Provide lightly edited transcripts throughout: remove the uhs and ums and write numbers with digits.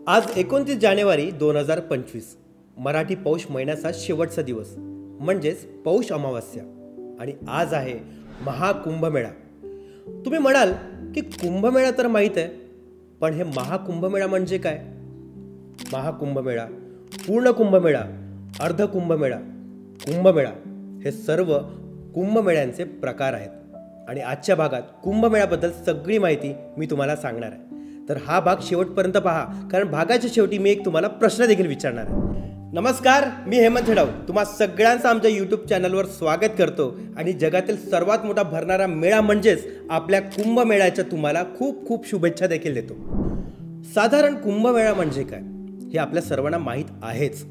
आज 29 जानेवारी 2025 मराठी पौष महिन्याचा शेवटचा दिवस म्हणजेच पौष अमावस्या आणि आज आहे महाकुंभमेळा। तुम्ही म्हणाल की कुंभमेळा तर माहीत आहे, पण हे महाकुंभमेळा म्हणजे काय? महाकुंभमेळा, पूर्ण कुंभमेळा, अर्ध कुंभमेळा, कुंभमेळा हे सर्व कुंभमेळ्यांचे प्रकार आहेत आणि आजच्या भागात कुंभमेळ्याबद्दल सगळी माहिती मी तुम्हाला सांगणार आहे। तर हा भाग शेवटपर्यंत पहा, कारण भागाच्या शेवटी मी एक तुम्हाला प्रश्न देखील विचारणार आहे। नमस्कार, मी हेमंत हेडाव तुम्हा सगळ्यांचं आमच्या यूट्यूब चॅनलवर स्वागत करतो आणि जगातील सर्वात मोठा भरणारा मेळा म्हणजेच आपल्या कुंभमेळ्याच्या तुम्हाला खूप खूप शुभेच्छा देखील देतो। साधारण कुंभमेळा म्हणजे काय हे आपल्या सर्वांना माहीत आहेच।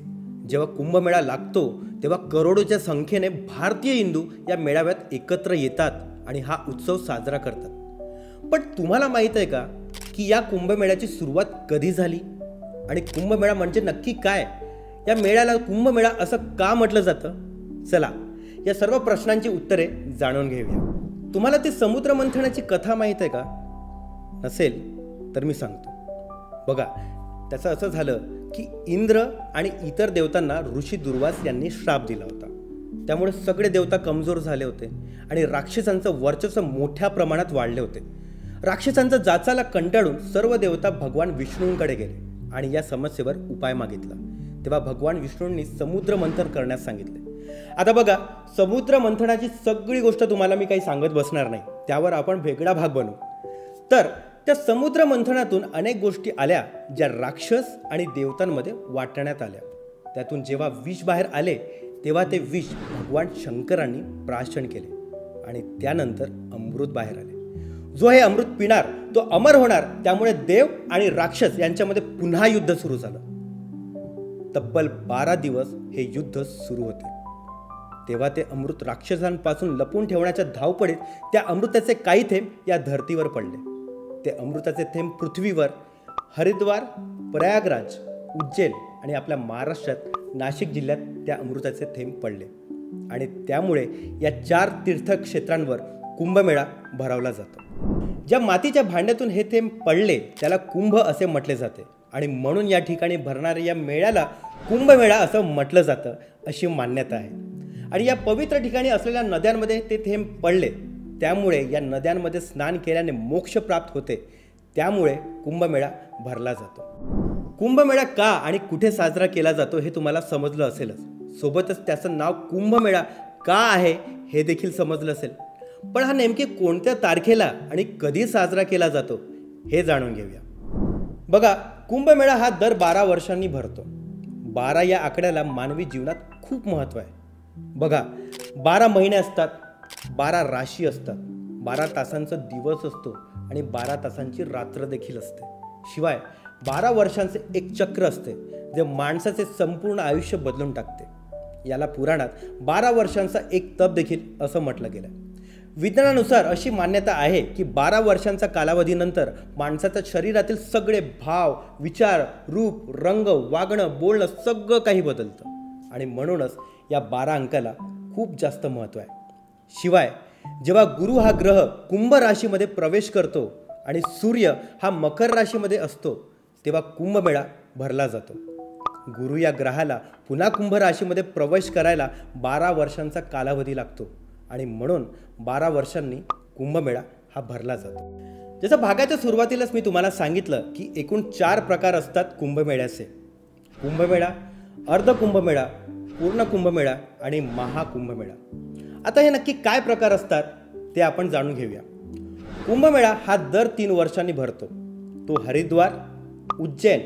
जेव्हा कुंभमेळा लागतो तेव्हा करोडोच्या संख्येने भारतीय हिंदू या मेळाव्यात एकत्र येतात आणि हा उत्सव साजरा करतात। पण तुम्हाला माहीत आहे का की या कुंभमेळ्याची सुरुवात कधी झाली आणि कुंभमेळा म्हणजे नक्की काय? या मेळ्याला कुंभमेळा असं का म्हटलं जातं? चला या सर्व प्रश्नांची उत्तरे जाणून घेऊया। तुम्हाला ती समुद्र मंथनाची कथा माहीत आहे का? नसेल तर मी सांगतो। बघा, त्याचं असं झालं की इंद्र आणि इतर देवतांना ऋषी दुर्वास यांनी श्राप दिला होता। त्यामुळे सगळे देवता कमजोर झाले होते आणि राक्षसांचं वर्चस्व मोठ्या प्रमाणात वाढले होते। राक्षसांचा जाचाला कंटाळून सर्व देवता भगवान विष्णूंकडे गेले आणि या समस्येवर उपाय मागितला। तेव्हा भगवान विष्णूंनी समुद्र मंथन करण्यास सांगितले। आता बघा, समुद्र मंथनाची सगळी गोष्ट तुम्हाला मी काही सांगत बसणार नाही, त्यावर आपण वेगळा भाग बनवू। तर त्या समुद्र मंथनातून अनेक गोष्टी आल्या ज्या राक्षस आणि देवतांमध्ये वाटण्यात आल्या। त्यातून जेव्हा विष बाहेर आले तेव्हा ते विष भगवान शंकरांनी प्राशन केले आणि त्यानंतर अमृत बाहेर आले। जो हे अमृत पिणार तो अमर होणार। त्यामुळे देव आणि राक्षस यांच्यामध्ये पुन्हा युद्ध सुरू झालं। तब्बल 12 दिवस हे युद्ध सुरू होते। तेव्हा ते अमृत राक्षसांपासून लपून ठेवण्याच्या धावपळीत त्या अमृताचे काही थेंब या धरतीवर पडले। ते अमृताचे थेंब पृथ्वीवर, हरिद्वार, प्रयागराज, उज्जैन आणि आपल्या महाराष्ट्रात नाशिक जिल्ह्यात त्या अमृताचे थेंब पडले आणि त्यामुळे या 4 तीर्थक्षेत्रांवर कुंभमेळा भरवला जातो। ज्या मातीच्या भांड्यातून हे थेंब पडले त्याला कुंभ असे म्हटले जाते आणि म्हणून या ठिकाणी भरणाऱ्या या मेळ्याला कुंभमेळा असं म्हटलं जातं अशी मान्यता आहे। आणि या पवित्र ठिकाणी असलेल्या नद्यांमध्ये ते थेंब पडले, त्यामुळे या नद्यांमध्ये स्नान केल्याने मोक्ष प्राप्त होते। त्यामुळे कुंभमेळा भरला जातो। कुंभमेळा का आणि कुठे साजरा केला जातो हे तुम्हाला समजलं असेलच, सोबतच त्याचं नाव कुंभमेळा का आहे हे देखील समजलं असेल। पण हा नेमके कोणत्या तारखेला आणि कधी साजरा केला जातो हे जाणून घेऊया। बघा, कुंभमेळा हा दर 12 वर्षांनी भरतो। 12 या आकड्याला मानवी जीवनात खूप महत्त्व आहे। बघा, 12 महिने असतात, 12 राशी असतात, 12 तासांचा दिवस असतो आणि 12 तासांची रात्र देखील असते। शिवाय 12 वर्षांचे एक चक्र असते जे माणसाचे संपूर्ण आयुष्य बदलून टाकते। याला पुराणात 12 वर्षांचा एक तप देखील असं म्हटलं गेलं। विज्ञानानुसार अशी मान्यता आहे की 12 वर्षांचा कालावधीनंतर माणसाच्या शरीरातील सगळे भाव, विचार, रूप, रंग, वागणं, बोलणं सगळं काही बदलतं आणि म्हणूनच या 12 अंकाला खूप जास्त महत्त्व आहे। शिवाय जेव्हा गुरु हा ग्रह कुंभ राशीमध्ये प्रवेश करतो आणि सूर्य हा मकर राशीमध्ये असतो तेव्हा कुंभमेळा भरला जातो। गुरु या ग्रहाला पुन्हा कुंभ राशीमध्ये प्रवेश करायला 12 वर्षांचा कालावधी लागतो आणि म्हणून 12 वर्षांनी कुंभमेळा हा भरला जातो। जसं भागाच्या सुरुवातीलाच मी तुम्हाला सांगितलं की एकूण 4 प्रकार असतात कुंभमेळ्याचे: कुंभमेळा, अर्ध कुंभमेळा, पूर्ण कुंभमेळा आणि महाकुंभमेळा। आता हे नक्की काय प्रकार असतात ते आपण जाणून घेऊया। कुंभमेळा हा दर 3 वर्षांनी भरतो। तो हरिद्वार, उज्जैन,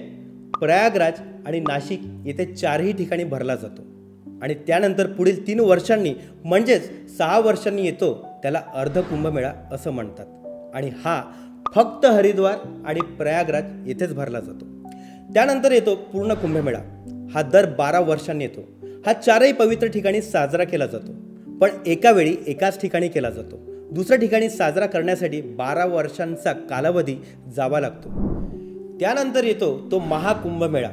प्रयागराज आणि नाशिक येथे 4ही ठिकाणी भरला जातो आणि त्यानंतर पुढील 3 वर्षांनी म्हणजेच 6 वर्षांनी येतो त्याला अर्ध कुंभमेळा असं म्हणतात आणि हा फक्त हरिद्वार आणि प्रयागराज येथेच भरला जातो। त्यानंतर येतो पूर्ण कुंभमेळा, हा दर 12 वर्षांनी येतो। हा 4ही पवित्र ठिकाणी साजरा केला जातो, पण एका वेळी एकाच ठिकाणी केला जातो। दुसऱ्या ठिकाणी साजरा करण्यासाठी 12 वर्षांचा कालावधी जावा लागतो। त्यानंतर येतो तो महाकुंभमेळा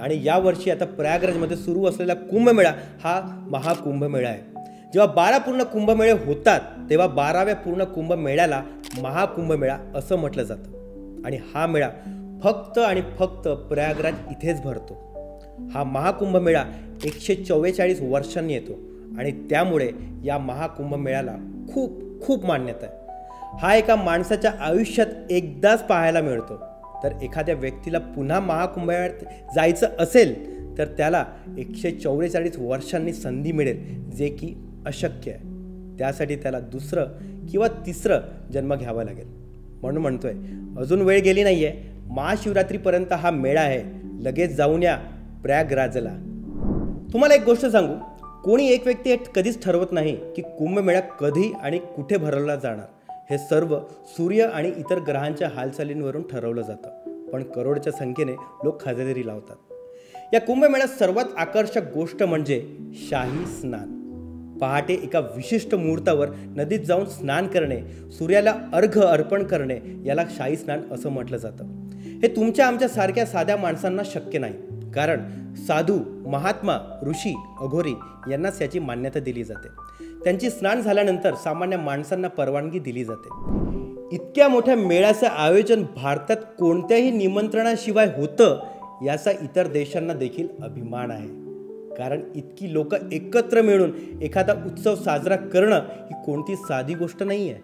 आणि यावर्षी आता प्रयागराजमध्ये सुरू असलेला कुंभमेळा हा महाकुंभमेळा आहे। जेव्हा 12 पूर्ण कुंभमेळे होतात तेव्हा 12व्या पूर्ण कुंभमेळ्याला महाकुंभमेळा असं म्हटलं जातं आणि हा मेळा फक्त आणि फक्त प्रयागराज इथेच भरतो. हा महाकुंभमेळा 144 वर्षांनी येतो आणि त्यामुळे या महाकुंभमेळ्याला खूप खूप मान्यता आहे. हा एका माणसाच्या आयुष्यात एकदाच पाहायला मिळतो. तर एखाद्या व्यक्तीला पुन्हा महाकुंभमेळ्यात जायचं असेल तर त्याला 144 वर्षांनी संधी मिळेल, जे की अशक्य आहे. त्यासाठी त्याला दुसरं किंवा तिसरं जन्म घ्यावा लागेल. म्हणून म्हणतोय, अजून वेळ गेली नाही आहे. महाशिवरात्रीपर्यंत हा मेळा आहे. लगेच जाऊन या प्रयागराजला. तुम्हाला एक गोष्ट सांगू, कोणी एक व्यक्ती हे कधीच ठरवत नाही की कुंभमेळा कधी आणि कुठे भरवला जाणार. हे सर्व सूर्य आणि इतर ग्रहांच्या हालचालींवरून ठरवलं जातं. पण करोडच्या संख्येने लोक हजेरी लावतात. या कुंभमेळ्यात सर्वात आकर्षक गोष्ट म्हणजे शाही स्नान. पहाटे एका विशिष्ट मुहूर्तावर नदीत जाऊन स्नान करणे, सूर्याला अर्घ्य अर्पण करणे, याला शाही स्नान असं म्हटलं जातं. हे तुमच्या आमच्या सारख्या साध्या माणसांना शक्य नाही, कारण साधू, महात्मा, ऋषी, अघोरी यांनाच याची मान्यता दिली जाते. त्यांची स्नान झाल्यानंतर सामान्य माणसांना परवानगी दिली जाते. इतक्या मोठ्या मेळ्याचं आयोजन भारतात कोणत्याही निमंत्रणाशिवाय होतं, याचा इतर देशांना देखील अभिमान आहे. कारण इतकी लोक एकत्र मिळून एखादा उत्सव साजरा करणं ही कोणती साधी गोष्ट नाही आहे.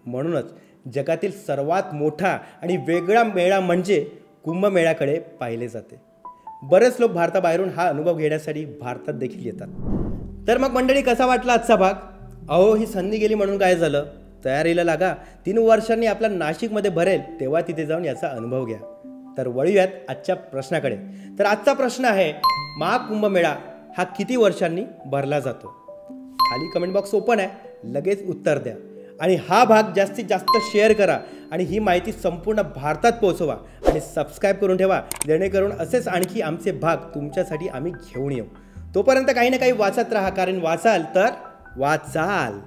म्हणूनच जगातील सर्वात मोठा आणि वेगळा मेळा म्हणजे कुंभमेळ्याकडे पाहिले जाते. बरेच लोक भारताबाहेरून हा अनुभव घेण्यासाठी भारतात देखील येतात. तर मग मंडळी, कसा वाटला आजचा भाग? अहो, ही संधी गेली म्हणून काय झालं? तयारीला लागा. 3 वर्षांनी आपला नाशिकमध्ये भरेल तेव्हा तिथे जाऊन याचा अनुभव घ्या. तर वळूयात आजच्या प्रश्नाकडे. तर आजचा प्रश्न आहे, महाकुंभमेळा हा किती वर्षांनी भरला जातो? खाली कमेंट बॉक्स ओपन आहे, लगेच उत्तर द्या. आणि हा भाग जास्तीत जास्त शेअर करा आणि ही माहिती संपूर्ण भारतात पोहोचवा आणि सबस्क्राईब करून ठेवा, जेणेकरून असेच आणखी आमचे भाग तुमच्यासाठी आम्ही घेऊन येऊ. तोपर्यंत काही ना काही वाचत राहा, कारण वाचाल तर वाचाल.